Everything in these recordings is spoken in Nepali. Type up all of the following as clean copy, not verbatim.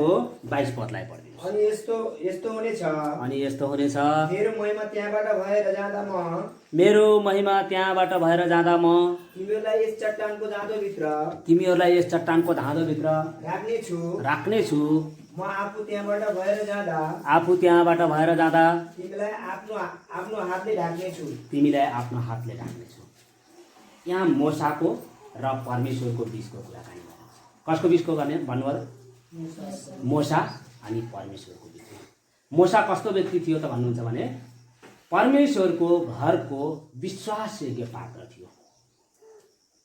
22 पदलाई पढ्दिनुहोस्। अनि यस्तो यस्तो हुनेछ, मेरो महिमा त्यहाँबाट भएर जाँदा मेरो महिमा त्यहाँबाट भएर जाँदा म तिमीहरूलाई यस चट्टानको धाँधोभित्र राख्नेछु। म आफू त्यहाँबाट भएर जाँदा तिमीलाई आफ्नो हातले ढाक्नेछु। यहाँ मोसाको र परमेश्वरको बीचको कुराकानी भएको छ। कसको बीचको गर्ने भन्नुभयो? मोसा अनि परमेश्वरको बीच। मोसा कस्तो व्यक्ति थियो त भन्नुहुन्छ भने परमेश्वरको घरको विश्वासयोग्य पात्र थियो।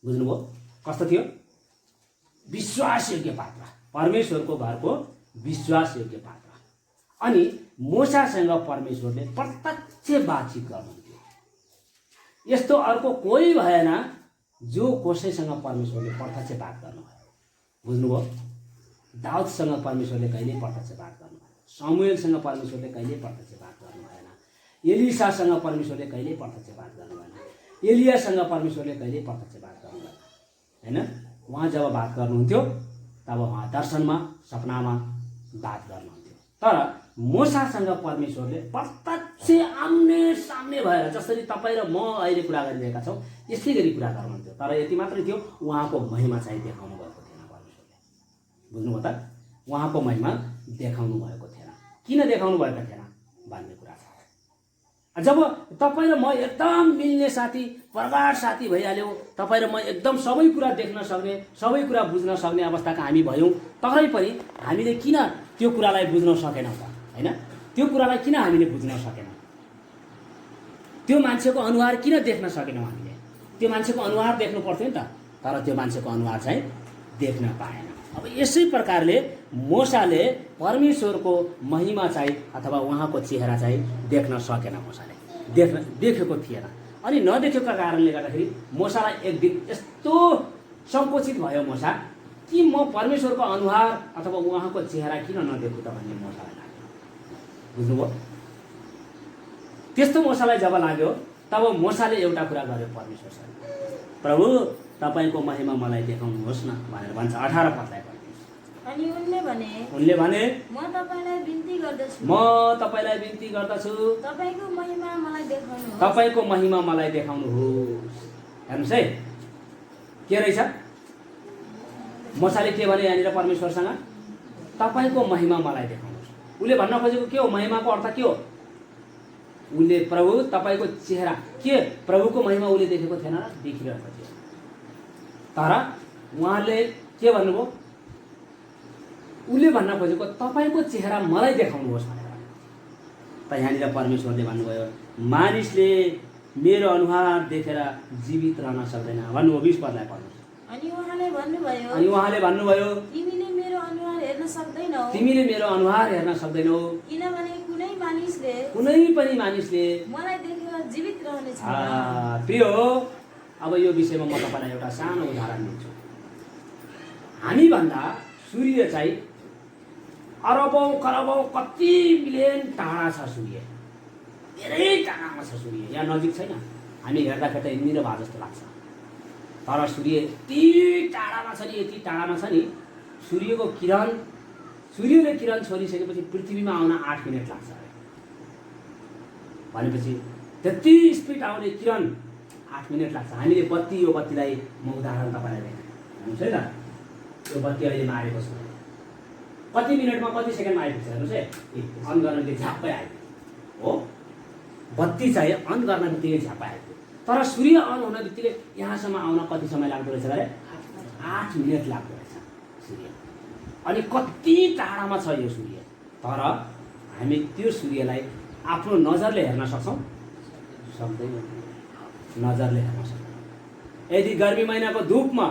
बुझ्नुभयो? कस्तो थियो? विश्वासयोग्य पात्र, परमेश्वरको घरको विश्वासयोग्य पात्र। अनि मोसासँग परमेश्वरले प्रत्यक्ष बातचित गर्नुहुन्थ्यो। यस्तो अर्को कोही भएन जो कसैसँग परमेश्वरले प्रत्यक्ष बात गर्नुभयो। बुझ्नुभयो? दाउदसँग परमेश्वरले कहिल्यै प्रत्यक्ष बात गर्नु भएन। समुएलसँग परमेश्वरले कहिल्यै प्रत्यक्ष बात गर्नु भएन। एलिसासँग परमेश्वरले कहिल्यै प्रत्यक्ष बात गर्नु भएन। एलियासँग परमेश्वरले कहिल्यै प्रत्यक्ष बात गर्नु भएन। हैन? उहाँ जब बात गर्नुहुन्थ्यो तब उहाँ दर्शनमा, सपनामा बात गर्नुहुन्थ्यो। तर मोसासँग परमेश्वरले प्रत्यक्ष आम्ने सामने भएर, जसरी तपाईँ र म अहिले कुरा गरिरहेका छौँ यस्तै गरी कुरा गर्नुहुन्थ्यो। तर यति मात्रै थियो, उहाँको महिमा चाहिँ देखाउनु भएको थिएन परमेश्वरले। बुझ्नुभयो त? उहाँको महिमा देखाउनु भएको थिएन। किन देखाउनु भएको थिएन भन्ने कुरा छ। जब तपाईँ र म एकदम मिल्ने साथी, प्रगाढ साथी भइहाल्यौँ, तपाईँ र म एकदम सबै कुरा देख्न सक्ने, सबै कुरा बुझ्न सक्ने अवस्थाका हामी भयौँ, तरै पनि हामीले किन त्यो कुरालाई बुझ्न सकेनौँ त? हैन? त्यो कुरालाई किन हामीले बुझ्न सकेनौँ? त्यो मान्छेको अनुहार किन देख्न सकेनौँ हामीले? त्यो मान्छेको अनुहार देख्नु पर्थ्यो नि त, तर त्यो मान्छेको अनुहार चाहिँ देख्न पाएन। अब यसै प्रकारले मोसाले परमेश्वरको महिमा चाहिँ अथवा उहाँको चेहरा चाहिँ देख्न सकेन। मोसाले देखेको थिएन। अनि नदेखेको कारणले गर्दाखेरि मोसालाई एक दिन यस्तो सङ्कोचित भयो मोसा कि म परमेश्वरको अनुहार अथवा उहाँको चेहरा किन नदेख्छु त भन्ने मोसालाई लाग्यो। बुझ्नुभयो? त्यस्तो मोसालाई जब लाग्यो तब मोसाले एउटा कुरा गर्यो परमेश्वरसँग, प्रभु तपाईँको महिमा मलाई देखाउनुहोस् न भनेर भन्छ। 18 पदलाई पढ्नुहोस्। अनि उनले भने म तपाईलाई बिन्ती गर्दछु तपाईँको महिमा मलाई देखाउनुहोस्। हेर्नुहोस् है के रहेछ? मोसाले के भने यहाँनिर परमेश्वरसँग? तपाईँको महिमा मलाई देखाउनुहोस्। उसले भन्न खोजेको के हो? महिमाको अर्थ के हो? उसले प्रभु तपाईँको चेहरा के, प्रभुको महिमा उसले देखेको थिएन र देखिरहेको थियो। तर उहाँले के भन्नुभयो? उसले भन्न खोजेको तपाईँको चेहरा मलाई देखाउनुहोस् भनेर। त यहाँनिर परमेश्वरले भन्नुभयो मानिसले मेरो अनुहार देखेर जीवित रहन सक्दैन भन्नुभयो। 20 पदलाई पढ्नुहोस्। अनि उहाँले भन्नुभयो तिमीले मेरो अनुहार हेर्न सक्दैनौ किनभने कुनै पनि मानिसले मलाई देखेर जीवित रहने छैन। प्रिय हो, अब यो विषयमा म तपाईलाई एउटा सानो उदाहरण दिन्छु। हामीभन्दा सूर्य चाहिँ अरबौं करबौं कति मिलियन टाढा छ। सूर्य धेरै टाढामा छ। सूर्य यहाँ नजिक छैन। हामी हेर्दाखेरि हिँडेर भए जस्तो लाग्छ, तर सूर्य यति टाढामा छ नि, सूर्यले किरण छोडिसकेपछि पृथ्वीमा आउन 8 मिनट लाग्छ भनेपछि त्यति स्पिड आउने किरण 8 मिनट लाग्छ। हामीले यो बत्तीलाई म उदाहरण तपाईँलाई देखाएँ। हेर्नुहोस् है त, यो बत्ती अहिले मारेको छ, कति मिनटमा कति सेकेन्डमा आइपुग्छ। हेर्नुहोस् है, अन गर्न बित्तिकै झ्याप्पै आइपुग्यो हो। बत्ती चाहिँ अन गर्न बित्तिकै झ्याप्पै आइपुग्यो। तर सूर्य अन हुन बित्तिकै यहाँसम्म आउन कति समय लाग्दो रहेछ अरे? 8 मिनट लाग्दो रहेछ सूर्य। अनि कति टाढामा छ यो सूर्य, तर हामी त्यो सूर्यलाई आफ्नो नजरले हेर्न सक्छौँ? सक्दैनौँ। नजरले हेर्न सक्दैनौँ। यदि गर्मी महिनाको धुपमा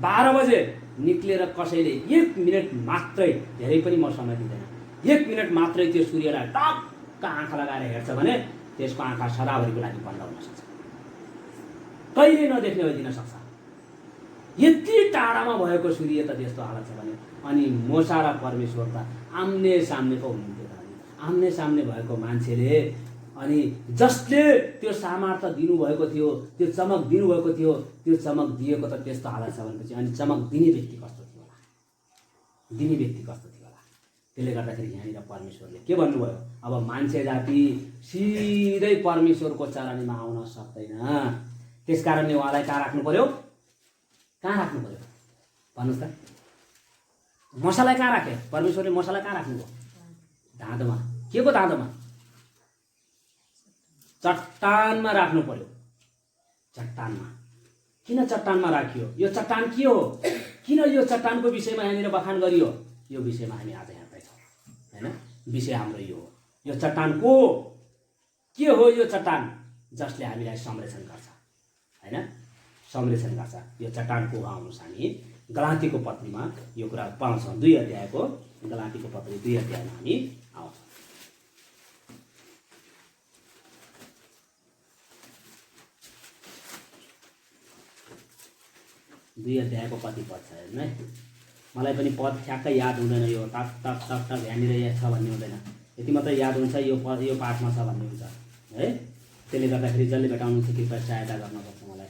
12 बजे निक्लेर कसैले 1 मिनट मात्रै, धेरै पनि म समय दिँदैन, 1 मिनट मात्रै त्यो सूर्यलाई टक्क आँखा लगाएर हेर्छ भने त्यसको आँखा सदाभरिको लागि बन्द हुन सक्छ, कहिले नदेख्ने भइदिन सक्छ। यति टाढामा भएको सूर्य त त्यस्तो हालत छ भने अनि मोसा र परमेश्वर त आम्ने सामने पो हुनुहुन्थ्यो। आम्ने सामने भएको मान्छेले अनि जसले त्यो सामर्थ्य दिनुभएको थियो, त्यो चमक दिनुभएको थियो, त्यो चमक दिएको त त्यस्तो हालत छ भनेपछि अनि चमक दिने व्यक्ति कस्तो थियो होला? त्यसले गर्दाखेरि यहाँनिर परमेश्वरले के भन्नुभयो, अब मान्छे जाति सिधै परमेश्वरको चरणीमा आउन सक्दैन। त्यसकारणले उहाँलाई कहाँ राख्नु पर्यो, कहाँ राख्नु पर्यो भन्नुहोस् त। मसालाई कहाँ राखे परमेश्वरले, मसालाई कहाँ राख्नुभयो, धाँधोमा। के को धाँधोमा, चट्टानमा राख्नु पर्यो, चट्टानमा। किन चट्टानमा राखियो, यो चट्टान के हो, किन यो चट्टानको विषयमा यहाँनिर बखान गरियो, यो विषयमा हामी आज हेर्दैछौँ हैन। विषय हाम्रो यो हो, यो चट्टान को के हो, यो चट्टान जसले हामीलाई संरक्षण गर्छ हैन, संरक्षण गर्छ। यो चट्टान को आउनुहोस् हामी गलातीको पत्रीमा यो कुरा पाउँछौँ। 2 अध्यायको गलातीको पत्री 2 अध्यायमा हामी आउँछौँ। 2 अध्यायको कति पद छ हेर्नु है। मलाई पनि पद ठ्याक्कै याद हुँदैन, यो टक टक टक टक यहाँनिर यहाँ छ भन्ने हुँदैन, यति मात्रै याद हुन्छ यो पद यो पाठमा छ भन्ने हुन्छ है। त्यसले गर्दाखेरि जसले भेटाउनुहुन्छ कृपया सहायता गर्नुपर्छ मलाई,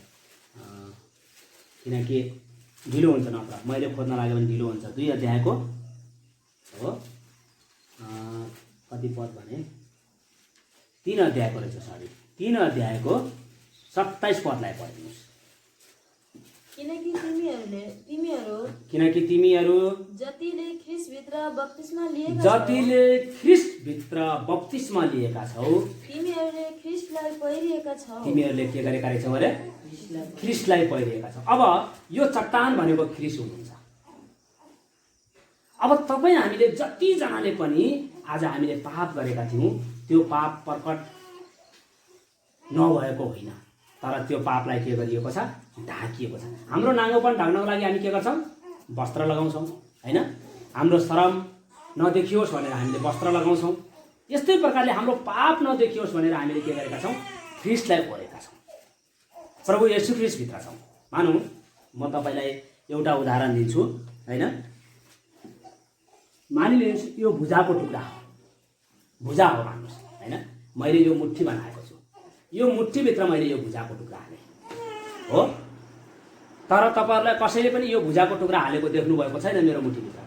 किनकि ढिलो हुन्छ, नत्र मैले खोज्न लाग्यो भने ढिलो हुन्छ। 2 अध्यायको हो कति पद भने 3 अध्यायको रहेछ, सरी 3 अध्यायको 27 पदलाई पढिदिनुहोस्। किनकि तिमीहरू जतिले ख्रिस्टभित्र बप्तिस्मा लिएका छौ, तिमीहरूले ख्रिस्टलाई पहिरिएका छौ। तिमीहरूले के गरेका रहेछौ अरे, ख्रिस्टलाई पहिरिएका छौ। अब यो चट्टान भनेको ख्रिस्ट हुनुहुन्छ। अब तपाईँ हामीले जतिजनाले पनि आज हामीले पाप गरेका थियौँ, त्यो पाप प्रकट नभएको होइन, तर त्यो पापलाई के गरिएको छ, ढाकिएको छ। हाम्रो नाङ्गोपन ढाक्नको लागि हामी के गर्छौँ, वस्त्र लगाउँछौँ हैन। हाम्रो शरम नदेखियोस् भनेर हामीले वस्त्र लगाउँछौँ। यस्तै प्रकारले हाम्रो पाप नदेखियोस् भनेर हामीले के गरेका छौँ, ख्रिस्टलाई ओढेका छौँ, प्रभु येशू ख्रिस्टभित्र छौँ। मानौँ म तपाईँलाई एउटा उदाहरण दिन्छु हैन। मानिलिनुहोस् यो भुजाको टुक्रा हो, भुजा हो मान्नुहोस् हैन। मैले यो मुट्ठी बनाएको छु, यो मुट्ठीभित्र मैले यो भुजाको टुक्रा हालेँ हो, तर तपाईँहरूलाई कसैले पनि यो भुजाको टुक्रा हालेको देख्नु भएको छैन मेरो मुट्ठीभित्र।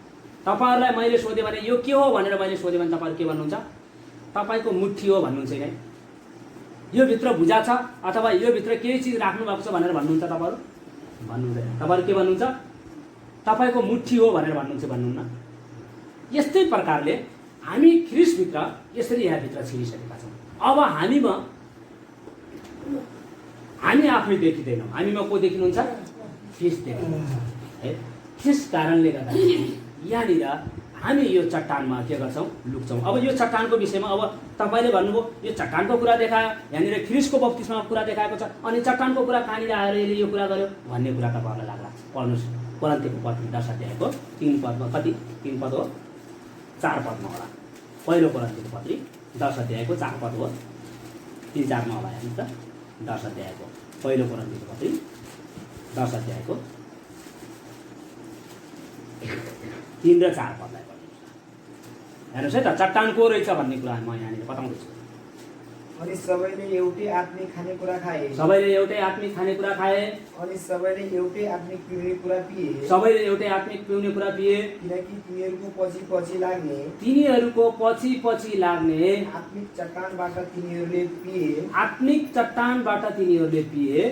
तपाईँहरूलाई मैले सोधेँ भने यो के हो भनेर मैले सोधेँ भने तपाईँहरू के भन्नुहुन्छ, तपाईँको मुट्ठी हो भन्नुहुन्छ है। यो भित्र भुजा छ अथवा यो भित्र केही चिज राख्नु भएको छ भनेर भन्नुहुन्छ तपाईँहरू, भन्नुहुँदैन। तपाईँहरू के भन्नुहुन्छ, तपाईँको मुट्ठी हो भनेर भन्नुहुन्छ, भन्नुहुन्न। यस्तै प्रकारले हामी ख्रिस्टभित्र यसरी यहाँभित्र छिरिसकेका छौँ। अब हामी आफै देखिँदैनौँ, हामीमा को देखिनुहुन्छ, ख्रिस्ट देखिनुहुन्छ है। त्यस कारणले गर्दा यहाँनिर हामी यो चट्टानमा के गर्छौँ, लुक्छौँ। अब यो चट्टानको विषयमा अब तपाईँले भन्नुभयो यो चट्टानको कुरा देखायो, यहाँनिर ख्रिस्टको बप्तिस्माको कुरा देखाएको छ, अनि चट्टानको कुरा कहाँनिर आएर यसले यो कुरा गर्यो भन्ने कुरा तपाईँहरूलाई लाग्ला। पढ्नुहोस् कोरिन्थीको पत्री 10 अध्यायको 3 पदमा, कति 3 पद हो, 4 पदमा होला। पहिलो कोरिन्थीको पत्री 10 अध्यायको 4 पद हो, 3-4 मा होला हेर्नुहोस् त। 10 अध्यायको पहिलो कोरिन्थीको पत्री 10 अध्यायको 3 र 4 पदलाई पढ्नुहोस्। हेर्नुहोस् है त, चट्टान को रहेछ भन्ने कुरा म यहाँनिर बताउँदैछु। अनि सबैले एउटै आत्मिक खानेकुरा खाए, सबैले एउटै आत्मिक खानेकुरा खाए, अनि सबैले एउटै आत्मिक पिउने कुरा पिए, सबैले एउटै आत्मिक पिउने कुरा पिए, किनकि तिनीहरूको पछि पछि लाग्ने आत्मिक चट्टानबाट तिनीहरूले पिए,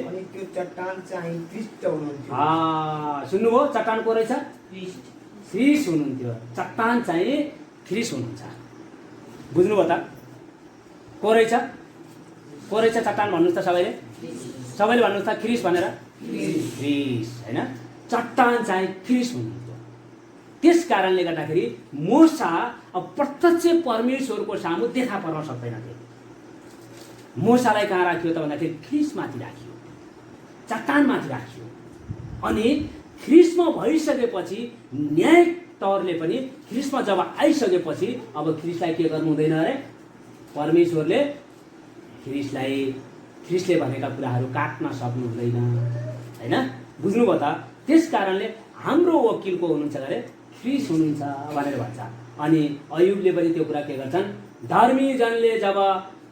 अनि त्यो चट्टान चाहिँ ख्रिस्ट हुनुहुन्थ्यो। सुन्नुभयो, चट्टान को रहेछ, ख्रिस्ट हुनुहुन्थ्यो। चट्टान चाहिँ ख्रिस्ट हुनुहुन्छ, बुझ्नुभयो त, को रहेछ चट्टान भन्नुहोस् त, सबैले भन्नुहोस् त, ख्रिस्ट भनेर, ख्रिस्ट हैन। चट्टान चाहिँ ख्रिस्ट हुनुहुन्थ्यो। त्यस कारणले गर्दाखेरि मोसा अब प्रत्यक्ष परमेश्वरको सामु देखा पर्न सक्दैन थियो। मोसालाई कहाँ राखियो त भन्दाखेरि ख्रिस्टमाथि राखियो, चट्टानमाथि राखियो। अनि ख्रिस्टमा भइसकेपछि न्याय तौरले पनि ख्रिस्टमा जब आइसकेपछि अब ख्रिस्टलाई के गर्नु हुँदैन अरे, परमेश्वरले ख्रिस्टले भनेका कुराहरू काट्न सक्नु हुँदैन हैन, बुझ्नुभयो त। त्यस कारणले हाम्रो वकिल को हुनुहुन्छ अरे, ख्रिस्ट हुनुहुन्छ भनेर भन्छ। अनि अयुबले पनि त्यो कुरा के गर्छन्, धर्मी जनले जब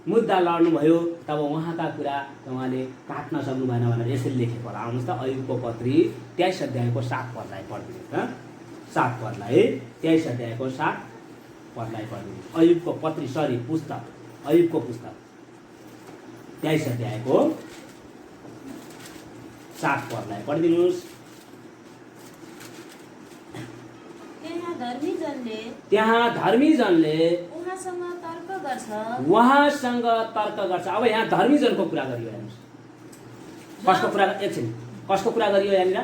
मुद्दा लड्नुभयो तब उहाँका कुरा उहाँले काट्न सक्नु भएन भनेर यसरी लेखेको होला। आउनुहोस् त, अयुबको पत्री 23 अध्यायको 7 पदलाई पढ्दिनुहोस् त। 7 पदलाई 23 अध्यायको 7 पदलाई पढिदिनुहोस्। अयुबको पत्री पुस्तक, अयुबको पुस्तक 23 अध्यायको 7 पदलाई पढिदिनुहोस्। त्यहाँ धर्मीजनले उहाँसँग तर्क गर्छ। अब यहाँ धर्मीजनको कुरा गरियो हेर्नुहोस्। कसको कुरा गरियो यहाँनिर?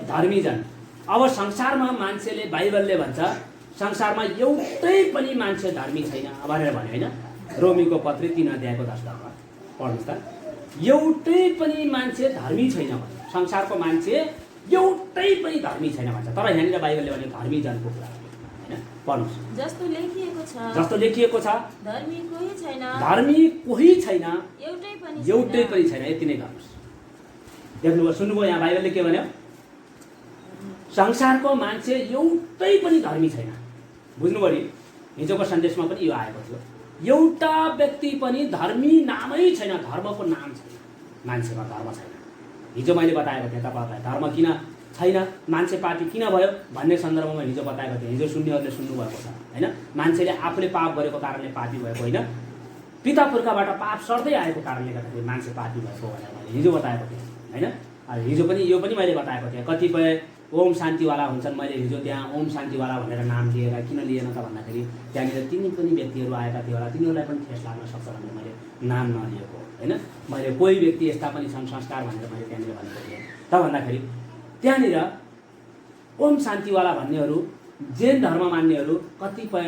धर्मीजन। अब संसारमा मान्छेले, बाइबलले भन्छ संसारमा एउटै पनि मान्छे धर्मी छैन भनेर भन्यो होइन। रोमीको पत्री 3 अध्यायको 10 पढ्नुहोस् त। एउटै पनि मान्छे धर्मी छैन भन्छ। संसारको मान्छे एउटै पनि धर्मी छैन भन्छ। तर यहाँनिर बाइबलले भने धर्मीजनको कुरा होइन। पढ्नुहोस्। जस्तो लेखिएको छ धर्मी कोही छैन, एउटै पनि छैन। यति नै गर्नुहोस्। देख्नुभयो, सुन्नुभयो यहाँ बाइबलले के भन्यो? संसारको मान्छे एउटै पनि धर्मी छैन। बुझ्नुभयो नि? हिजोको सन्देशमा पनि यो आएको थियो। एउटा व्यक्ति पनि धर्मी नामै छैन, धर्मको नाम छैन, मान्छेमा धर्म छैन। हिजो मैले बताएको थिएँ तपाईँहरूलाई धर्म किन छैन, मान्छे पापी किन भयो भन्ने सन्दर्भमा हिजो बताएको थिएँ। हिजो सुन्नेहरूले सुन्नुभएको छ होइन। मान्छेले आफूले पाप गरेको कारणले पापी भएको होइन, पिता पुर्खाबाट पाप सर्दै आएको कारणले गर्दाखेरि मान्छे पापी भएको भनेर मैले हिजो बताएको थिएँ होइन। हिजो पनि यो पनि मैले बताएको थिएँ। कतिपय ओम शान्तिवाला हुन्छन्। मैले हिजो त्यहाँ ओम शान्तिवाला भनेर नाम दिएर किन लिएन त भन्दाखेरि त्यहाँनिर तिनी पनि व्यक्तिहरू आएका थियो होला, तिनीहरूलाई पनि ठेस लाग्न सक्छ भनेर मैले नाम नलिएको होइन। मैले कोही व्यक्ति यस्ता पनि छन् संस्कार भनेर मैले त्यहाँनिर भनेको थिएँ। त भन्दाखेरि त्यहाँनिर ओम शान्तिवाला भन्नेहरू, जैन धर्म मान्नेहरू, कतिपय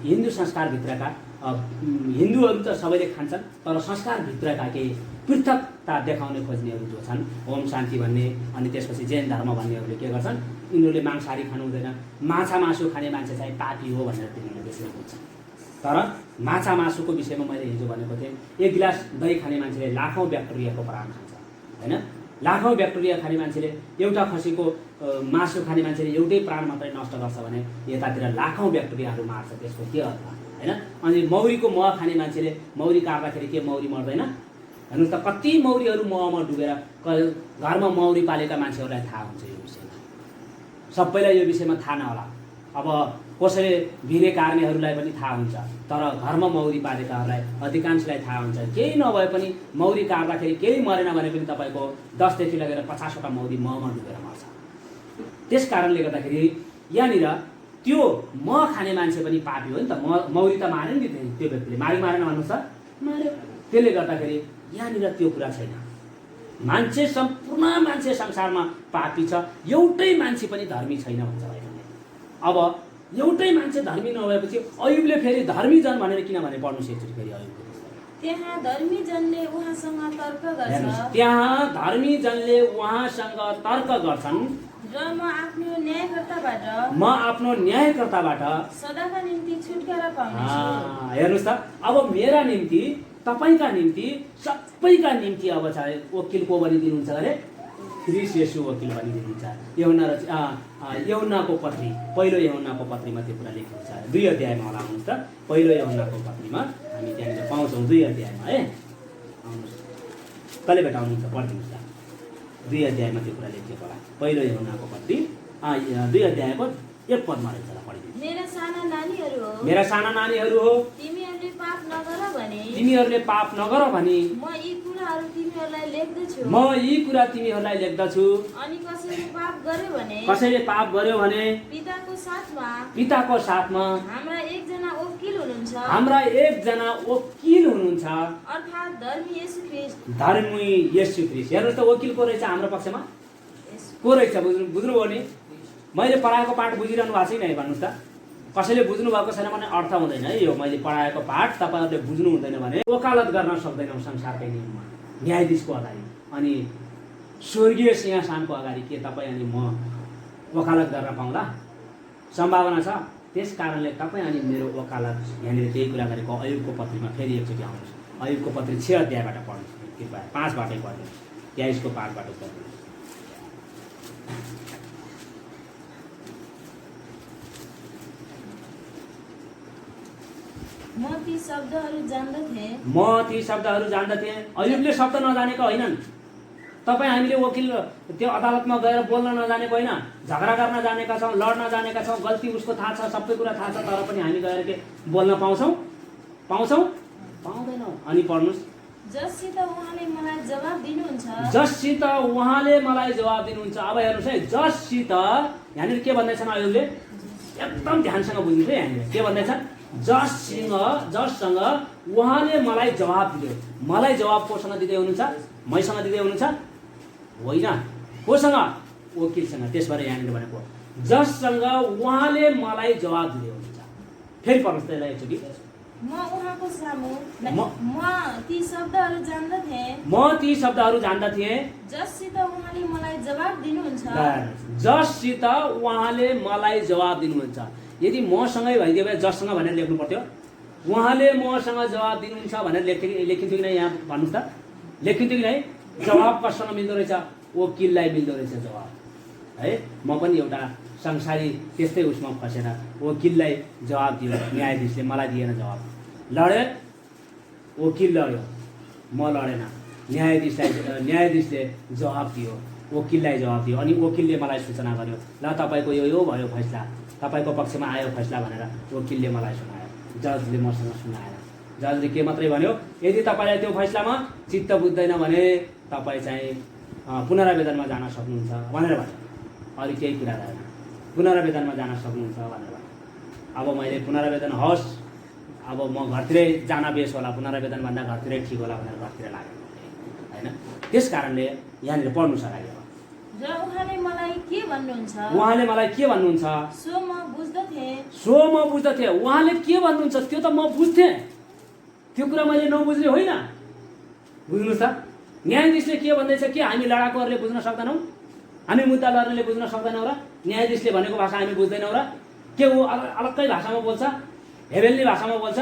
हिन्दू संस्कारभित्रका हिन्दूहरू त सबैले खान्छन्, तर संस्कारभित्रका केही पृथकता देखाउने खोज्नेहरू जो छन्, ओम शान्ति भन्ने, अनि त्यसपछि जैन धर्म भन्नेहरूले के गर्छन्, यिनीहरूले मांसाहारी खानु हुँदैन, माछा मासु खाने मान्छे चाहिँ पापी हो भनेर तिनीहरूले त्यसरी बुझ्छन्। तर माछा मासुको विषयमा मैले हिजो भनेको थिएँ, एक गिलास दही खाने मान्छेले लाखौँ ब्याक्टेरियाको प्राण खान्छ होइन। लाखौँ ब्याक्टेरिया खाने मान्छेले, एउटा खसीको मासु खाने मान्छेले एउटै प्राण मात्रै नष्ट गर्छ भने यतातिर लाखौँ ब्याक्टेरियाहरू मार्छ। त्यसको के अर्थ होइन। अनि मौरीको मह खाने मान्छेले मौरी काट्दाखेरि के मौरी मर्दैन? हेर्नुहोस् त, कति मौरीहरू महमा डुबेर घरमा मौरी पालेका मान्छेहरूलाई थाहा हुन्छ यो विषयमा। सबैलाई यो विषयमा थाहा नहोला। अब कसैले भिरे कार्नेहरूलाई पनि थाहा हुन्छ, तर घरमा मौरी पालेकाहरूलाई अधिकांशलाई थाहा हुन्छ। केही नभए पनि मौरी काट्दाखेरि केही मरेन भने पनि तपाईँको 10 देखि लगेर 50वटा मौरी महमा डुबेर मर्छ। त्यस कारणले गर्दाखेरि यहाँनिर त्यो मह खाने मान्छे पनि पापी हो नि त। मौरी त मार्यो नि त्यो व्यक्तिले, मारेन भन्नुहोस् त, मार्यो। त्यसले गर्दाखेरि यहाँनिर त्यो कुरा छैन। मान्छे, सम्पूर्ण मान्छे संसारमा पापी छ, एउटै मान्छे पनि धर्मी छैन भन्छ बाइबलले। अब एउटै मान्छे धर्मी नभएपछि अयुबले फेरि धर्मीजन भनेर किन भने पढ्नुहोस् एकचोटि फेरि अयुबको। त्यहाँ धर्मीजनले उहाँसँग तर्क गर्छन् र म आफ्नो न्यायकर्ताबाट सदाका निम्ति छुटकारा पाउनेछु। हेर्नुहोस् त, अब मेरा निम्ति, तपाईँका निम्ति, सबैका निम्ति अब चाहिँ वकिल को बनिदिनुहुन्छ अरे? ख्रीष्ट येशू वकिल बनिदिनुहुन्छ। यूहन्नाको पत्री, पहिलो यूहन्नाको पत्रीमा त्यो कुरा लेखेको छ। 2 अध्यायमा होला आउनुहोस् त। पहिलो यूहन्नाको पत्रीमा हामी त्यहाँनिर पाउँछौँ 2 अध्यायमा है। आउनुहोस्, कहिले भेटाउनुहुन्छ पढिदिनुहोस् त। 2 अध्यायमा त्यो कुरा लेखिएको होला। पहिलो यूहन्नाको पत्री 2 अध्यायको 1 पदमा रहेछ होला, पढिदिनुहोस्। मेरा साना नानीहरू हो, तिमीहरूले पाप नगर भनी म यी कुरा तिमीहरूलाई लेख्दछु। अनि कसैले पाप गर्यो भने पिताको साथमा हाम्रा एकजना वकिल हुनुहुन्छ, अर्थात् धर्मी येशू ख्रीष्ट। हेर्नुहोस् त, वकिल को रहेछ हाम्रो पक्षमा? को रहेछ? बुझ्नुभयो नि? मैले पढाएको पाठ बुझिरहनु भएको छैन है भन्नुहोस् त। कसैले बुझ्नु भएको छैन भने अर्थ हुँदैन है। यो मैले पढाएको पाठ तपाईँहरूले बुझ्नु हुँदैन भने वकालत गर्न सक्दैनौँ संसारकै नियममा, न्यायाधीशको अगाडि अनि स्वर्गीय सिंहासनको अगाडि के तपाईँ अनि म वकालत गर्न पाउँला? सम्भावना छ। त्यस कारणले तपाईँ अनि मेरो वकालत यहाँनिर त्यही कुरा गरेको अयुबको पत्रीमा फेरि एकचोटि आउनुहोस्। अयुबको पत्री 6 अध्यायबाट पढ्नुहोस्, कृपया 5 बाटै पढ्नुहोस्, 23को 5 बाट पढ्नुहोस्। म ती शब्दहरू जान्दथे। अयुबले शब्द नजानेका होइनन्। तपाईँ हामीले वकिल त्यो अदालतमा गएर बोल्न नजानेको होइन, झगडा गर्न जानेका छौँ, लड्न जानेका छौँ, गल्ती उसको थाहा छ, सबै कुरा थाहा छ, तर पनि हामी गएर के बोल्न पाउँछौँ? पाउँदैनौँ। अनि पढ्नुहोस्। जससित उहाँले मलाई जवाब दिनुहुन्छ। जससित उहाँले मलाई जवाब दिनुहुन्छ। अब हेर्नुहोस् है, जससित यहाँनिर के भन्दैछन् आयोगले? एकदम ध्यानसँग बुझ्नुहोस् है, यहाँनिर के भन्दैछन्? जससँग उहाँले मलाई जवाब दियो। मलाई जवाब कोसँग दिँदै हुनुहुन्छ? मैसँग दिँदै हुनुहुन्छ? होइन। कोसँग? वकिलसँग। त्यसबाट यहाँनिर भनेको जससँग उहाँले मलाई जवाब दिँदै हुनुहुन्छ। फेरि पढ्नुहोस् त्यसलाई एकचोटि। म उहाँको सामु म ती शब्दहरू जान्दथे जससित उहाँले मलाई जवाब दिनुहुन्छ। जससित उहाँले मलाई जवाब दिनुहुन्छ। यदि मसँगै भइदियो भने जससँग भनेर लेख्नु पर्थ्यो। उहाँले मसँग जवाब दिनुहुन्छ भनेर लेखिन्थ्यो कि नै? यहाँ भन्नुहोस् त, लेखिन्थ्यो कि नै? जवाब कसँग मिल्दो रहेछ? वकिललाई मिल्दो रहेछ जवाब है। म पनि एउटा संसारी त्यस्तै उसमा फसेर वकिललाई जवाब दियो, न्यायाधीशले मलाई दिएन जवाब। लडे, वकिल लड्यो, म लडेन। न्यायाधीशले जवाब दियो, वकिललाई जवाब दियो, अनि वकिलले मलाई सूचना गर्यो, ल तपाईँको यो भयो फैसला, तपाईँको पक्षमा आयो फैसला भनेर वकिलले मलाई सुनायो। जजले मसँग सुनाएन। जजले के मात्रै भन्यो? यदि तपाईँलाई त्यो फैसलामा चित्त बुझ्दैन भने तपाईँ चाहिँ पुनरावेदनमा जान सक्नुहुन्छ भनेर भन्यो। अरू केही कुरा रहेन। पुनरावेदनमा जान सक्नुहुन्छ भनेर भन्यो। अब मैले पुनरावेदन होस्, अब म घरतिरै जान बेस होला, पुनरावेदन भन्दा घरतिरै ठिक होला भनेर घरतिर लाग्यो होइन। त्यस कारणले यहाँनिर पढ्नु सकायो। र उहाँले मलाई के भन्नुहुन्छ? उहाँले मलाई के भन्नुहुन्छ? सो म बुझ्दथे। उहाँले के भन्नुहुन्छ त्यो त म बुझ्थेँ, त्यो कुरा मैले नबुझ्ने होइन। बुझ्नुहोस् त, न्यायाधीशले के भन्दैछ के हामी लडाकुहरूले बुझ्न सक्दैनौँ? हामी मुद्दा लड्नेले बुझ्न सक्दैनौँ र? न्यायाधीशले भनेको भाषा हामी बुझ्दैनौँ र? के ऊ अलग्गै भाषामा बोल्छ? हेबेलली भाषामा बोल्छ,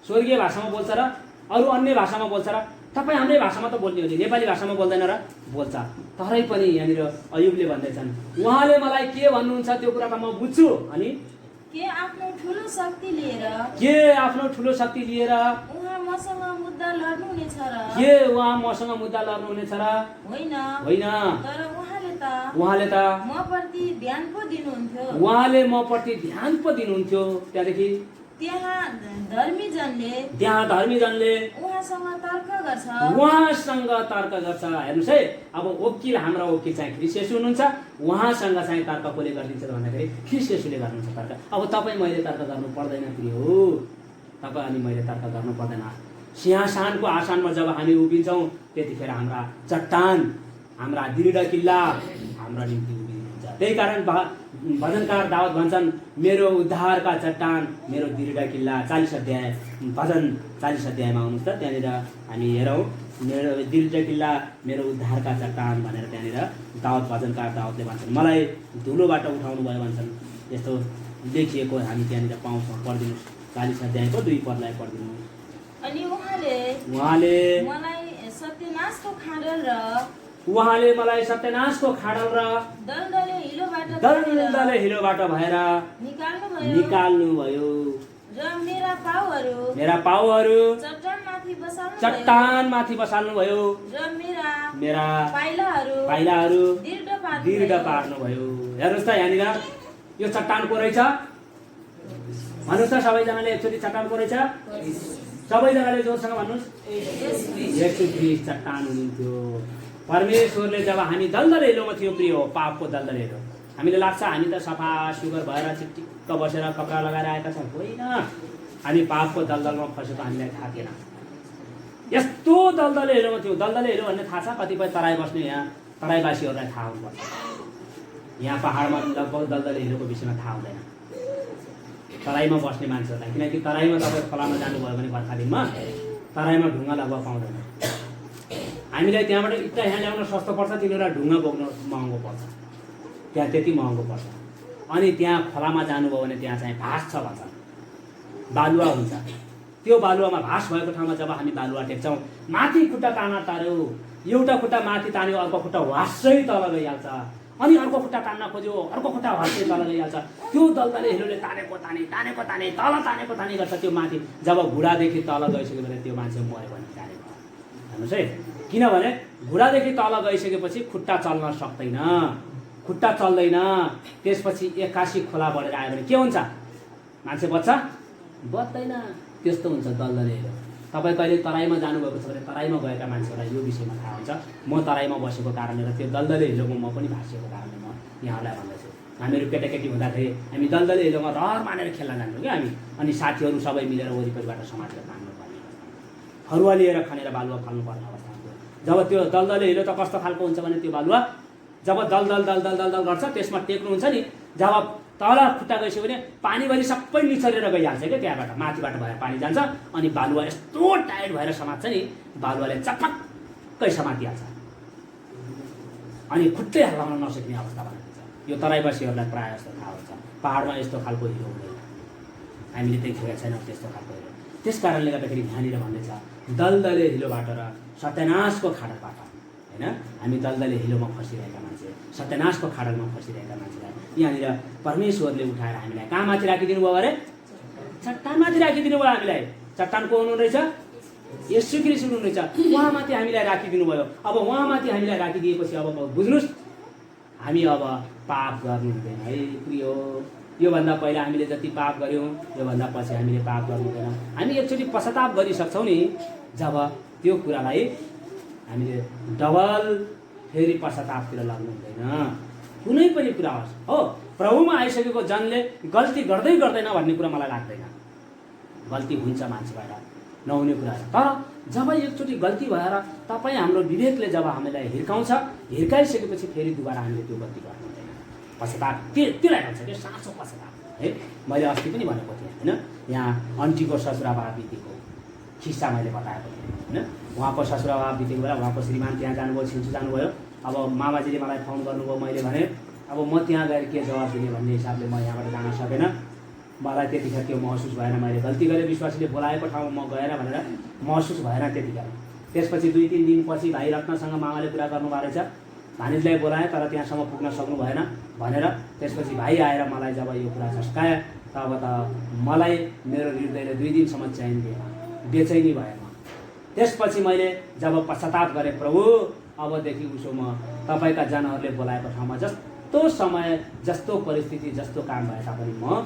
स्वर्गीय भाषामा बोल्छ र अरू अन्य भाषामा बोल्छ र? तपाईँ हाम्रै भाषामा त बोल्ने हो नि, नेपाली भाषामा बोल्दैन र? बोल्छ। तरै पनि यहाँनिर अयुबले भन्दैछन् उहाँले मलाई के भन्नुहुन्छ त्यो कुरा त म बुझ्छु। अनि के आफ्नो ठुलो शक्ति लिएर उहाँ मसँग मुद्दा लड्नुहुनेछ र? होइन। तर उहाँले त मप्रति ध्यान पो दिनुहुन्थ्यो। त्यहाँदेखि त्यहाँ धर्मीजनले उहाँसँग तर्क गर्छ। हेर्नुहोस् है, अब वकिल हाम्रा वकिल चाहिँ ख्रिस्ट येशू हुनुहुन्छ, उहाँसँग चाहिँ तर्क कसले गरिदिन्छ भन्दाखेरि ख्रिस्ट येशूले गर्नुहुन्छ तर्क। अब तपाईँ मैले तर्क गर्नु पर्दैन प्रिय हो, तपाईँ अनि मैले तर्क गर्नु पर्दैन। सिंहासनको आसनमा जब हामी उभिन्छौँ त्यतिखेर हाम्रा चट्टान, हाम्रा दृढ किल्ला हाम्रा निम्ति उभिन्छ। त्यही कारण भजनकार दाउद भन्छन् मेरो उद्धारका चट्टान, मेरो दृढ किल्ला। 40 अध्याय भजन 40 अध्यायमा आउनुहोस् त, त्यहाँनिर हामी हेरौँ मेरो दृढ किल्ला मेरो उद्धारका चट्टान भनेर त्यहाँनिर भजनकार दाउदले भन्छन्। मलाई धुलोबाट उठाउनु भयो भन्छन्, यस्तो लेखिएको हामी त्यहाँनिर पाउँछौँ। पढिदिनुहोस् 40 अध्यायको 2 पदलाई पढिदिनुहोस्। अनि उहाँले मलाई सत्यनाशको खाडल र दलदले हिलोबाट भएर निकाल्नु भयो र मेरा पाउहरू चट्टानमाथि बसाल्नु भयो र मेरा पाइलाहरू दृढ पार्नु भयो। हेर्नुहोस् त, यहाँनिर यो चट्टान को रहेछ भन्नुहोस् त सबैजनाले एकचोटि। चट्टान को रहेछ? सबैजनाले जोरसँग भन्नुहोस्। येशू ख्रीष्ट चट्टान हुनुहुन्थ्यो। परमेश्वरले जब हामी दलदले हिलोमा थियो प्रिय हो, पापको दलदले हिलो, हामीले लाग्छ हामी त सफा सुगर भएर चिक्क बसेर कपडा लगाएर आएका छौँ। होइन, हामी पापको दलदलमा फसेको हामीलाई थाहा थिएन। यस्तो दलदले हिलोमा थियो। दलदले हिलो भन्ने थाहा छ? कतिपय तराई बस्ने यहाँ तराईवासीहरूलाई थाहा हुनुपर्छ। यहाँ पहाडमा लगभग दलदले हिलोको विषयमा थाहा हुँदैन तराईमा बस्ने मान्छेहरूलाई, किनकि तराईमा तपाईँ खोलामा जानुभयो भने बर्खा दिनमा तराईमा ढुङ्गा लगभग पाउँदैन। हामीलाई त्यहाँबाट इट्टा यहाँ ल्याउन सस्तो पर्छ, तिनीहरूलाई ढुङ्गा बोक्न महँगो पर्छ, त्यहाँ त्यति महँगो पर्छ। अनि त्यहाँ खोलामा जानुभयो भने त्यहाँ चाहिँ भास छ भन्छ, बालुवा हुन्छ। त्यो बालुवामा भास भएको ठाउँमा जब हामी बालुवा टेक्छौँ, माथि खुट्टा तान्न तार्यो, एउटा खुट्टा माथि तान्यो, अर्को खुट्टा वास्सै तल गइहाल्छ, अनि अर्को खुट्टा तान्न खोज्यो, अर्को खुट्टा वास्सै तल गइहाल्छ। त्यो दलदले हिलोले तानेको ताने गर्छ। त्यो माथि जब घुँडादेखि तल गइसक्यो भने त्यो मान्छे मऱ्यो भने जानेको। हेर्नुहोस् है, किनभने घुँडादेखि तल गइसकेपछि खुट्टा चल्न सक्दैन, खुट्टा चल्दैन। त्यसपछि 81 खोला बढेर आयो भने के हुन्छ? मान्छे बच्छ? बच्दैन। त्यस्तो हुन्छ दलदले हिलो। तपाईँ कहिले तराईमा जानुभएको छ भने तराईमा गएका मान्छेहरूलाई यो विषयमा थाहा हुन्छ। म तराईमा बसेको कारणले र त्यो दलदले हिलोमा म पनि भाँसिएको कारणले म यहाँहरूलाई भन्दैछु। हामीहरू केटाकेटी हुँदाखेरि हामी दलदले हिलोमा रहर मानेर खेल्न जान्थ्यौँ क्या हामी। अनि साथीहरू सबै मिलेर वरिपरिबाट समातेर तान्नु पर्ने, फरुवा लिएर खनेर बालुवा फाल्नुपर्ने अवस्था हुन्थ्यो। जब त्यो दलदले हिलो त कस्तो खालको हुन्छ भने त्यो बालुवा जब दलदल दलदल दलदल गर्छ त्यसमा टेक्नुहुन्छ नि, जब तल खुट्टा गइसक्यो भने पानीभरि सबै निचरेर गइहाल्छ क्या, त्यहाँबाट माथिबाट भएर पानी जान्छ अनि बालुवा यस्तो टाइट भएर समात्छ नि, बालुवाले चपक्कै समातिहाल्छ अनि खुट्टै हल्लाउन नसक्ने अवस्था बनाइदिन्छ। यो तराईवासीहरूलाई प्रायः जस्तो थाहा हुन्छ। पाहाडमा यस्तो खालको हिलो हुँदैन, हामीले देखेका छैनौँ त्यस्तो खालको हिलो। त्यस कारणले गर्दाखेरि यहाँनिर भन्दैछ दलदले हिलोबाट र सत्यनाशको खाडलबाट, होइन? हामी दलदले हिलोमा फसिरहेका मान्छे, सत्यनाशको खाडलमा फसिरहेका मान्छेलाई यहाँनिर परमेश्वरले उठाएर हामीलाई कहाँ माथि राखिदिनु भयो अरे? चट्टानमाथि राखिदिनु भयो हामीलाई। चट्टान को हुनुहुँदैछ? येशू ख्रीष्ट हुनुहुँदैछ। उहाँमाथि हामीलाई राखिदिनु भयो। अब उहाँमाथि हामीलाई राखिदिएपछि अब बुझ्नुहोस्, हामी अब पाप गर्नु हुँदैन है प्रियो। योभन्दा पहिला हामीले जति पाप गऱ्यौँ योभन्दा पछि हामीले पाप गर्नु हुँदैन। हामी एकचोटि पश्चाताप गरिसक्छौँ नि, जब त्यो कुरालाई हामीले डबल फेरि पश्चातापतिर लाग्नु हुँदैन। कुनै पनि कुरा होस् हो, प्रभुमा आइसकेको जनले गल्ती गर्दै गर्दैन भन्ने कुरा मलाई लाग्दैन। गल्ती हुन्छ मान्छेबाट, नहुने कुरा। तर जब एकचोटि गल्ती भएर तपाईँ हाम्रो विवेकले जब हामीलाई हिर्काउँछ, हिर्काइसकेपछि फेरि दुबारा हामीले त्यो गल्ती गर्नु हुँदैन। पश्चाताप त्यसलाई भन्छ कि साँचो पश्चाताप है। मैले अस्ति पनि भनेको थिएँ होइन, यहाँ आन्टीको ससुराबा बितेको किस्सा मैले बताएको थिएँ होइन। उहाँको ससुराबा बितेको बेला उहाँको श्रीमान त्यहाँ जानुभयो, छिन्चु जानुभयो। अब मामाजीले मलाई फोन गर्नुभयो, मैले भने अब म त्यहाँ गएर के जवाब दिने भन्ने हिसाबले म यहाँबाट जान सकेन। मलाई त्यतिखेर त्यो महसुस भएन, मैले गल्ती गरेँ, विश्वासीले बोलाएको ठाउँमा म गएन भनेर महसुस भएन त्यतिखेर। त्यसपछि 2-3 दिनपछि भाइ रत्नसँग मामाले कुरा गर्नुभएको रहेछ, भानिजलाई बोलाएँ तर त्यहाँसम्म पुग्न सक्नु भएन भनेर। त्यसपछि भाइ आएर मलाई जब यो कुरा झस्काए तब त मलाई मेरो हृदयले 2 दिनसम्म चैन दिएन, बेचैनी भएन। त्यसपछि मैले जब पश्चाताप गरेँ, प्रभु अबदेखि उसो म तपाईँका जनहरूले बोलाएको ठाउँमा जस्तो समय, जस्तो परिस्थिति, जस्तो काम भए तापनि म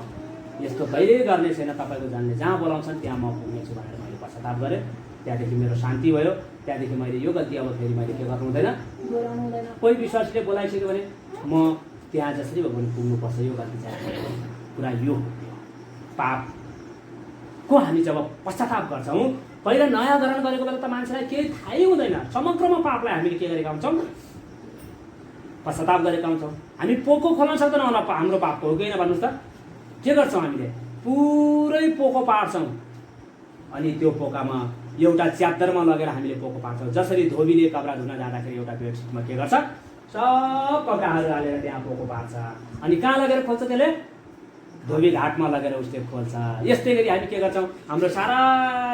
यस्तो कहिले गर्ने छैन। तपाईँको जनले जहाँ बोलाउँछन् त्यहाँ म पुग्नेछु भनेर मैले पश्चाताप गरेँ। त्यहाँदेखि मेरो शान्ति भयो। त्यहाँदेखि मैले यो गल्ती अब फेरि मैले के गर्नु हुँदैन, दोहोऱ्याउनु हुँदैन। कोही विश्वासीले बोलाइसक्यो भने म त्यहाँ जसरी भए पनि पुग्नुपर्छ, यो गल्ती चाहिँ कुरा यो पापको हामी जब पश्चाताप गर्छौँ, पहिला नयाँ ग्रहण गरेको बेला त मान्छेलाई केही थाहै हुँदैन। समग्रमा पापलाई हामीले के गरेका हुन्छौँ, पश्चाताप गरेका हुन्छौँ। हामी पोको खोल्न सक्दैनौँ हाम्रो पापको, हो कि होइन भन्नुहोस् त? के गर्छौँ हामीले? पुरै पोको पार्छौँ अनि त्यो पोकामा एउटा च्यादरमा लगेर हामीले पोको पार्छौँ। जसरी धोबीले कपडा धुन जाँदाखेरि एउटा बेडसिटमा के गर्छ, सब कपडाहरू हालेर त्यहाँ पोको पार्छ अनि कहाँ लगेर खोल्छ? त्यसले धोबी घाटमा लगेर उसले खोल्छ। यस्तै गरी हामी के गर्छौँ, हाम्रो सारा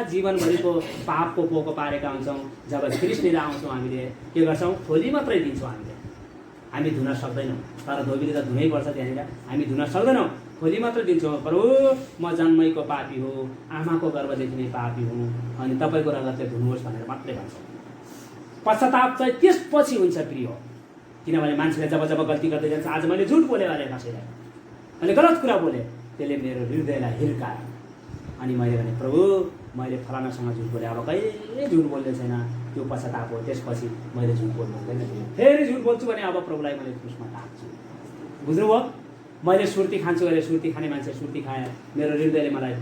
जीवनभरिको पापको पोको पारेका हुन्छौँ। जब ख्रीष्ट लिएर आउँछौँ हामीले के गर्छौँ, खोली मात्रै दिन्छौँ। हामी धुन सक्दैनौँ, तर धोबीले त धुनै पर्छ त्यहाँनिर। हामी धुन सक्दैनौँ, खोली मात्र दिन्छौँ। प्रभु म जन्मैको पापी हो, आमाको गर्भदेखि नै पापी हुँ, अनि तपाईँको रगतले धुनुहोस् भनेर मात्रै भन्छौँ। पश्चाताप चाहिँ त्यसपछि हुन्छ प्रिय। किनभने मान्छेले जब जब गल्ती गर्दै जान्छ, आज मैले झुट बोलेँ अरे कसैलाई, मैले गलत कुरा बोलेँ, त्यसले मेरो हृदयलाई हिर्कायो अनि मैले भने प्रभु मैले फलानासँग झुट बोलेँ, अब कहिले झुट बोल्ने छैन। त्यो पश्चाताप हो। त्यसपछि मैले झुट बोल्नु हुँदैन, फेरि झुट बोल्छु भने अब प्रभुलाई मैले क्रुसमा टाँग्छु। बुझ्नुभयो? मैले सुर्ती खान्छु अरे, सुर्ती खाने मान्छे सुर्ती खाएँ, मेरो हृदयले मलाई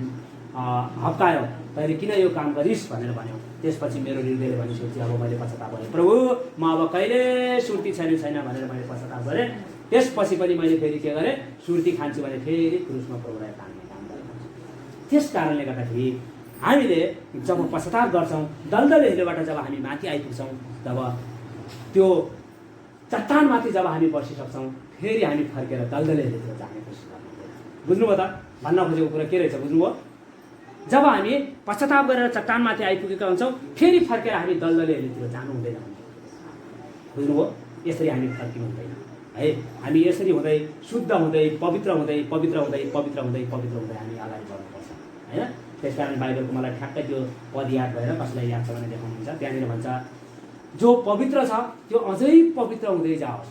हप्कायो, तैँले किन यो काम गरिस् भनेर भन्यो। त्यसपछि मेरो हृदयले भनिसकेपछि अब मैले पश्चाताप गरेँ, प्रभु म अब कहिले सुर्ती छैन भनेर मैले पश्चाताप गरेँ। त्यसपछि पनि मैले फेरि के गरेँ, सुर्ती खान्छु भने फेरि क्रुसमा प्रभुलाई तान्ने काम गरेँ। त्यस कारणले गर्दाखेरि हामीले जब पश्चाताप गर्छौँ, दलदले हिलोबाट जब हामी माथि आइपुग्छौँ, तब त्यो चट्टानमाथि जब हामी बसिसक्छौँ, फेरि हामी फर्केर दलदले हिलोतिर जाने कोसिस गर्नु। बुझ्नुभयो त? भन्न खोजेको कुरा के रहेछ बुझ्नुभयो? जब हामी पश्चाताप गरेर चट्टानमाथि आइपुगेका हुन्छौँ, फेरि फर्केर हामी दलदले हिलोतिर जानु हुँदैन। बुझ्नुभयो? यसरी हामी फर्किनु हुँदैन है। हामी यसरी हुँदै शुद्ध हुँदै पवित्र हुँदै पवित्र हुँदै पवित्र हुँदै पवित्र हुँदै हामी अगाडि बढ्नुपर्छ होइन। त्यसकारण बाइबलको मलाई ठ्याक्कै त्यो पद याद भएर कसैलाई याद छ भने देखाउनुहुन्छ। त्यहाँनिर भन्छ जो पवित्र छ त्यो अझै पवित्र हुँदै जाओस्,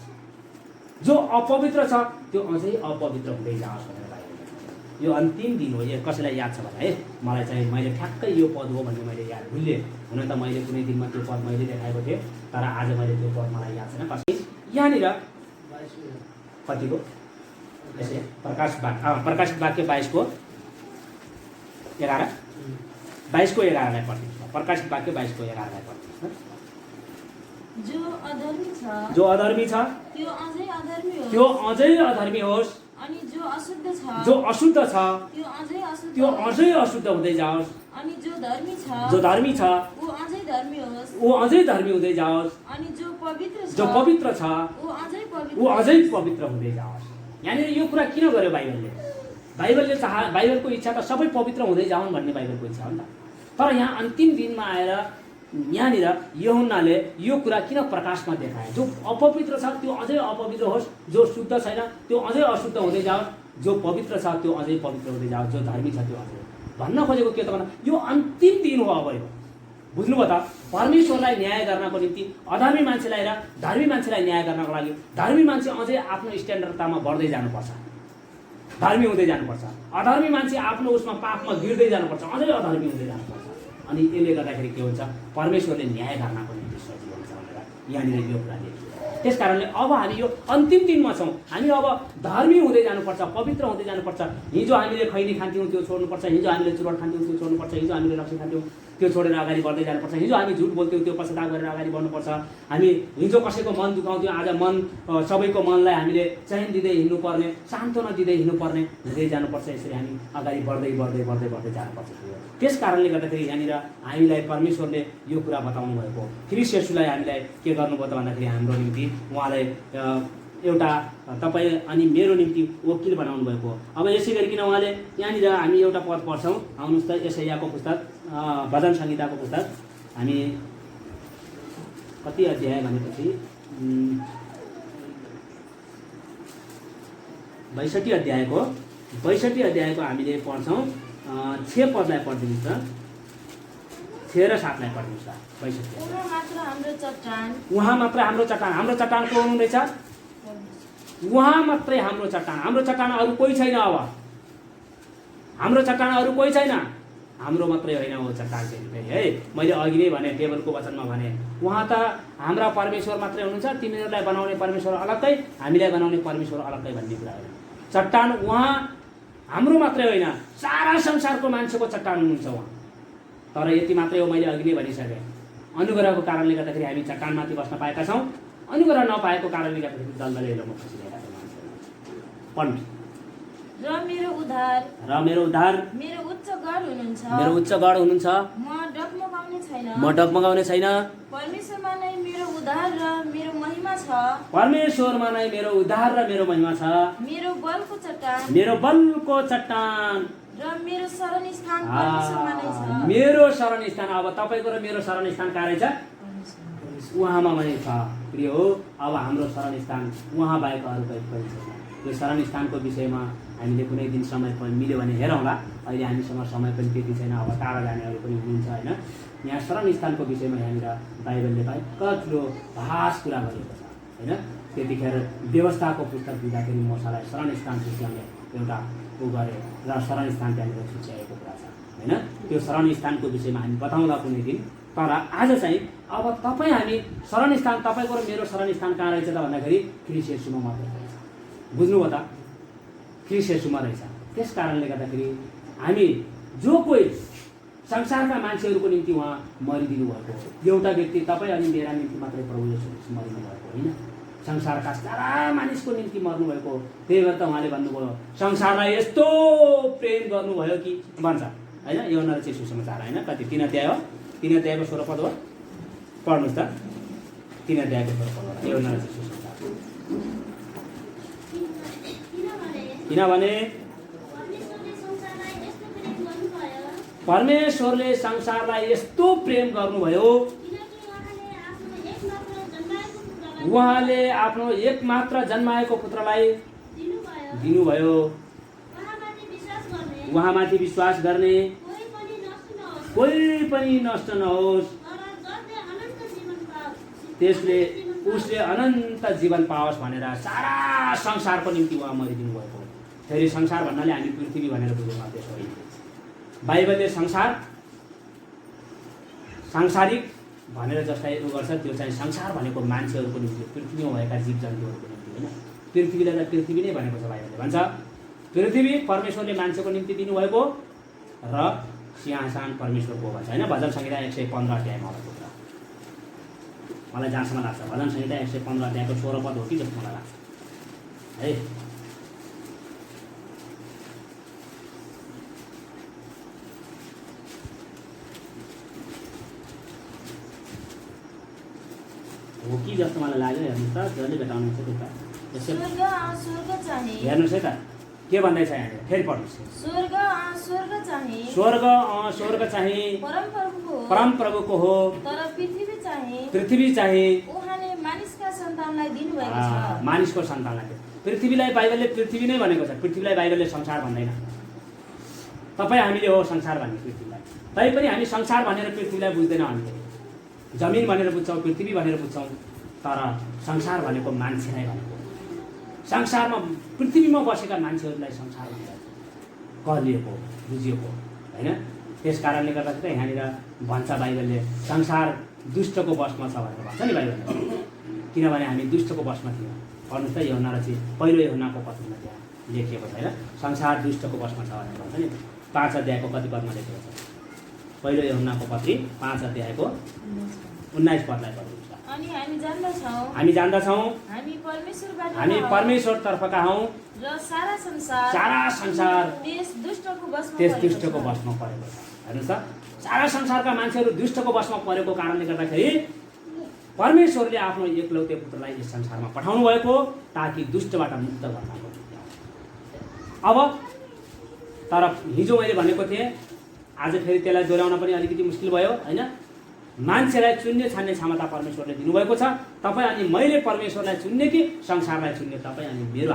जो अपवित्र छ त्यो अझै अपवित्र हुँदै जाओस् भनेर बाइबलले। यो अन्तिम दिन हो। यो कसैलाई याद छ भने है, मलाई चाहिँ मैले ठ्याक्कै यो पद हो भन्ने मैले याद भुल्लेँ। हुन त मैले कुनै दिनमा त्यो पद मैले देखाएको थिएँ, तर आज मैले त्यो पद मलाई याद छैन। कसै यहाँनिर कतिको यसै प्रकाशित वाक्य 22 11 22:11लाई पढ्दिनुहोस्। प्रकाशित वाक्य 22:11लाई पढ्दिनुहोस् न। जो अधर्मी छ त्यो अझै अधर्मी होस्, अनि जो अशुद्ध छ त्यो अझै अशुद्ध हुँदै जाओस्, अनि जो धर्मी छ ऊ अझै धर्मी हुँदै जाओस्, अनि जो पवित्र छ ऊ ऊ अझै पवित्र हुँदै जाओस्। यहाँनिर यो कुरा किन गर्यो बाइबलले? बाइबलको इच्छा त सबै पवित्र हुँदै जाउन् भन्ने बाइबलको इच्छा हो नि त। तर यहाँ अन्तिम दिनमा आएर यहाँनिर यूहन्नाले यो कुरा किन प्रकाशमा देखाए? जो अपवित्र छ त्यो अझै अपवित्र होस्, जो शुद्ध छैन त्यो अझै अशुद्ध हुँदै जाओस्, जो पवित्र छ त्यो अझै पवित्र हुँदै जाओस्, जो धर्मी छ त्यो अझै। भन्न खोजेको के त भन्दा यो अन्तिम दिन हो। अब यो बुझ्नुभयो त? परमेश्वरलाई न्याय गर्नको निम्ति अधर्मी मान्छेलाई र धर्मी मान्छेलाई न्याय गर्नको लागि धर्मी मान्छे अझै आफ्नो स्ट्यान्डर्डतामा बढ्दै जानुपर्छ, धर्मी हुँदै जानुपर्छ। अधर्मी मान्छे आफ्नो उसमा पापमा गिर्दै जानुपर्छ, अझै अधर्मी हुँदै जानुपर्छ। अनि यसले गर्दाखेरि के हुन्छ? परमेश्वरले न्याय गर्नको निम्ति सजिलो हुन्छ भनेर यहाँनिर यो कुरा लेखिएको। त्यस कारणले अब हामी यो अन्तिम दिनमा छौँ। हामी अब धर्मी हुँदै जानुपर्छ, पवित्र हुँदै जानुपर्छ। हिजो हामीले खैनी खान्थ्यौँ त्यो छोड्नुपर्छ, हिजो हामीले चुरोट खान्थ्यौँ त्यो छोड्नुपर्छ, हिजो हामीले रक्सी खान्थ्यौँ त्यो छोडेर अगाडि बढ्दै जानुपर्छ, हिजो हामी झुट बोल्थ्यौँ त्यो पश्चाताप गरेर अगाडि बढ्नुपर्छ। हामी हिजो कसैको मन दुखाउँथ्यौँ, आज मन सबैको मनलाई हामीले चैन दिँदै हिँड्नुपर्ने, सान्त्वना दिँदै हिँड्नुपर्ने हुँदै जानुपर्छ। यसरी हामी अगाडि बढ्दै बढ्दै बढ्दै बढ्दै जानुपर्छ। त्यस कारणले गर्दाखेरि यहाँनिर हामीलाई परमेश्वरले यो कुरा बताउनु भएको, ख्रीष्ट येशूलाई हामीलाई के गर्नुभयो त भन्दाखेरि हाम्रो निम्ति उहाँलाई एउटा तपाईँ अनि मेरो निम्ति वकिल बनाउनु भएको। अब यसै गरिकन उहाँले यहाँनिर हामी एउटा पद पढ्छौँ। आउनुहोस् त यशायाको पुस्तक, भजन संहिताको पुस्तक। हामी कति अध्याय भनेपछि 62 अध्यायको हामीले पढ्छौँ। 6 पदलाई पढिदिनुहोस् त, 6 र 7लाई पढिदिनुहोस् त। 62 उहाँ मात्र हाम्रो चट्टान। हाम्रो चट्टान को हुनुहुँदैछ? उहाँ मात्रै हाम्रो चट्टान। हाम्रो चट्टान अरू कोही छैन। अब हाम्रो चट्टान अरू कोही छैन, हाम्रो मात्रै होइन हो चट्टान चाहिँ है। मैले अघि नै भने, टेबलको वचनमा भने, उहाँ त हाम्रा परमेश्वर मात्रै हुनुहुन्छ। तिमीहरूलाई बनाउने परमेश्वर अलग्गै, हामीलाई बनाउने परमेश्वर अलग्गै भन्ने कुरा होइन। चट्टान उहाँ हाम्रो मात्रै होइन, सारा संसारको मान्छेको चट्टान हुनुहुन्छ उहाँ। तर यति मात्रै हो, मैले अघि नै भनिसकेँ, अनुग्रहको कारणले गर्दाखेरि हामी चट्टानमाथि बस्न पाएका छौँ। अनुग्रह नपाएको कारणले गर्दाखेरि दलदलै हेर्नु खसिरहेका छौँ। पढ्नु। र मेरो उद्धार मेरो उच्च गढ हुनुहुन्छ। म डगमगाउने छैन। परमेश्वरमा नै मेरो उद्धार र मेरो महिमा छ। मेरो बलको चट्टान र मेरो शरण स्थान परमेश्वरमा नै छ। मेरो शरण स्थान, अब तपाईँको र मेरो शरण स्थान कहाँ रहेछ? उहाँमा पनि छ प्रिय हो। अब हाम्रो शरण स्थान उहाँ बाहेक अरू कोही छैन। यो शरण स्थानको विषयमा हामीले कुनै दिन समय मिल्यो भने हेरौँला। अहिले हामीसँग समय पनि त्यति छैन, अब टाढा जानेहरू पनि हुनुहुन्छ होइन। यहाँ शरण स्थानको विषयमा यहाँनिर बाइबलले ठुलो भाष कुरा गरेको छ होइन। त्यतिखेर व्यवस्थाको पुस्तक दिँदाखेरि मोसालाई शरण स्थान छुट्याउने एउटा गरेँ र शरण स्थान त्यहाँनिर छुट्याएको कुरा छ होइन। त्यो शरण स्थानको विषयमा हामी बताउँला कुनै दिन। तर आज चाहिँ अब हामी शरण स्थान, तपाईँको र मेरो शरण स्थान कहाँ रहेछ त भन्दाखेरि ख्रीष्ट येशूमा मात्रै रहेछ। बुझ्नुभयो त? ख्रीष्ट येशूमा रहेछ। त्यस कारणले गर्दाखेरि हामी जो कोही संसारका मान्छेहरूको निम्ति उहाँ मरिदिनु भएको हो। एउटा व्यक्ति तपाईँ अनि मेरा निम्ति मात्रै प्रभु येशू मरिनु भएको होइन, संसारका सारा मानिसको निम्ति मर्नुभएको। त्यही भएर त उहाँले भन्नुभयो, संसारलाई यस्तो प्रेम गर्नुभयो कि भन्छ होइन। यूहन्ना रचित सुसमाचार होइन, कति 3 अध्याय हो, 3 अध्यायको 16 पद हो। पढ्नुहोस् त, 3 अध्यायको 16 पद हो यूहन्ना रचित सुसमाचार। किनभने परमेश्वरले संसारलाई यस्तो प्रेम गर्नुभयो, उहाँले आफ्नो एकमात्र जन्माएको पुत्रलाई दिनुभयो। उहाँमाथि विश्वास गर्ने कोही पनि नष्ट नहोस्, उसले अनन्त जीवन पाओस् भनेर सारा संसारको निम्ति उहाँ मरिदिनु भएको हो। फेरि संसार भन्नाले हामी पृथ्वी भनेर बुझ्नु मात्रै होइन। बाइबलले सांसारिक भनेर जसलाई उ गर्छ त्यो चाहिँ संसार भनेको मान्छेहरूको निम्ति, पृथ्वीमा भएका जीव जन्तुहरूको निम्ति होइन। पृथ्वीलाई त पृथ्वी नै भनेको छ। बाइबलले भन्छ पृथ्वी परमेश्वरले मान्छेको निम्ति दिनुभएको र सिंहासन परमेश्वरको भन्छ होइन। भजन संहिता 115 अध्यायमा होला पुत्र, मलाई जहाँसम्म लाग्छ भजन संहिता 115 अध्यायको 16 पद हो कि जस्तो मलाई लाग्छ है। हो कि जस्तो मलाई लाग्यो। हेर्नुहोस् त जसले भेटाउनुहुन्छ त्यो हेर्नुहोस् है त के भन्दैछ यहाँ, फेरि पढ्नुहोस्। स्वर्ग चाहिँ परम प्रभुको हो, तर पृथ्वी चाहिँ उहाँले मानिसका सन्तानलाई दिनुभएको छ। मानिसको सन्तानलाई। पृथ्वीलाई बाइबलले पृथ्वी नै भनेको छ। पृथ्वीलाई बाइबलले संसार भन्दैन। तपाईँ हामीले हो संसार भन्ने पृथ्वीलाई। तैपनि हामी संसार भनेर पृथ्वीलाई बुझ्दैन। हामीले जमिन भनेर बुझ्छौँ, पृथ्वी भनेर बुझ्छौँ, तर संसार भनेको मान्छेलाई भनेको। संसारमा पृथ्वीमा बसेका मान्छेहरूलाई संसार भनेर कहलिएको बुझिएको होइन। त्यस कारणले गर्दाखेरि त यहाँनिर भन्छ बाइबलले संसार दुष्टको वशमा छ भनेर भन्छ नि बाइबलले। किनभने हामी दुष्टको वशमा थियौँ। पढ्नुहोस् त यूहन्ना रचित पहिलो यूहन्नाको पत्रमा त्यहाँ लेखिएको छ होइन। संसार दुष्टको वशमा छ भनेर भन्छ नि। 5 अध्यायको कति पदमा लेखेको छ? पहिलो यूहन्नाको पत्री 5 अध्यायको 19 पदलाई पढ्नुहुन्छ। अनि हामी जान्दछौँ हामी परमेश्वरतर्फका हौँ र सारा संसार त्यस दुष्टको वशमा परेको छ। हेर्नुहोस् त सारा संसारका मान्छेहरू दुष्टको वशमा परेको कारणले गर्दाखेरि परमेश्वरले आफ्नो एकलौटे पुत्रलाई यस संसारमा पठाउनु भएको ताकि दुष्टबाट मुक्त गर्नको। अब तर हिजो मैले भनेको थिएँ, आज फेरि त्यसलाई दोहोऱ्याउन पनि अलिकति मुस्किल भयो होइन। मान्छेलाई चुन्ने छान्ने क्षमता परमेश्वरले दिनुभएको छ। तपाईँ अनि मैले परमेश्वरलाई चुन्ने कि संसारलाई चुन्ने, तपाईँ अनि मेरो